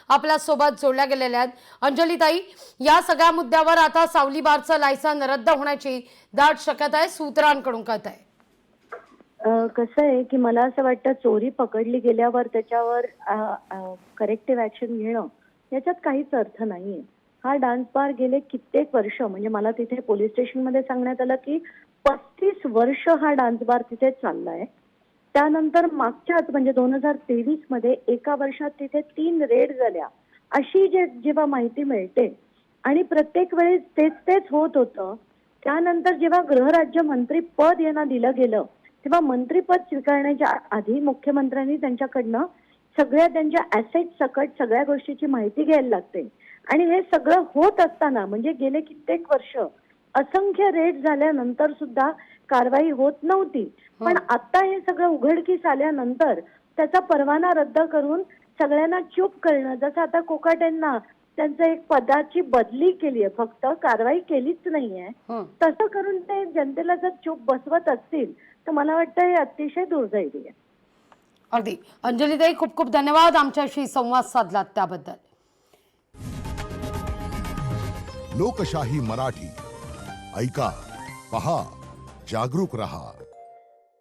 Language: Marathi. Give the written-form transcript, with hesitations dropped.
आपल्या सोबत जोडल्या गेलेल्या आहेत. अंजलीताई, या सगळ्या मुद्द्यावर आता सावली बारचं लायसन रद्द होण्याची दाट शक्यता आहे, सूत्रांकडून कळत आहे. कसं आहे की मला असं वाटतं चोरी पकडली गेल्यावर त्याच्यावर करेक्टिव्ह ऍक्शन घेणं याच्यात काहीच अर्थ नाहीये. हा डान्स बार गेले कित्येक वर्ष, म्हणजे मला तिथे पोलीस स्टेशनमध्ये सांगण्यात आलं की 35 वर्ष हा डान्स बार तिथे चाललाय. त्यानंतर मागच्याच म्हणजे 2023 मध्ये एका वर्षात तिथे 3 रेड झाल्या अशी जेव्हा माहिती मिळते आणि प्रत्येक वेळेस तेच होत होतं. त्यानंतर जेव्हा गृहराज्य मंत्री पद यांना दिलं गेलं तेव्हा मंत्रीपद स्वीकारण्याच्या आधी मुख्यमंत्र्यांनी त्यांच्याकडनं सगळ्या त्यांच्या ऍसेट सकट सगळ्या गोष्टीची माहिती घ्यायला लागते. आणि हे सगळं होत असताना म्हणजे गेले कित्येक वर्ष असंख्य रेड झाल्यानंतर सुद्धा कारवाई होत नव्हती. पण आता हे सगळं उघडकीस आल्यानंतर त्याचा परवाना रद्द करून सगळ्यांना चूप करणं, जसं आता कोकाटेंना त्यांचं एक पदाची बदली केली आहे, फक्त कारवाई केलीच नाहीये, तसं करून ते जनतेला जर चूप बसवत असतील तर मला वाटतं हे अतिशय दुर्दैवी आहे. अगदी. अंजलीताई, खूप खूप धन्यवाद आमच्याशी संवाद साधलात त्याबद्दल. लोकशाही मराठी ऐका, पहा, जागरूक रहा.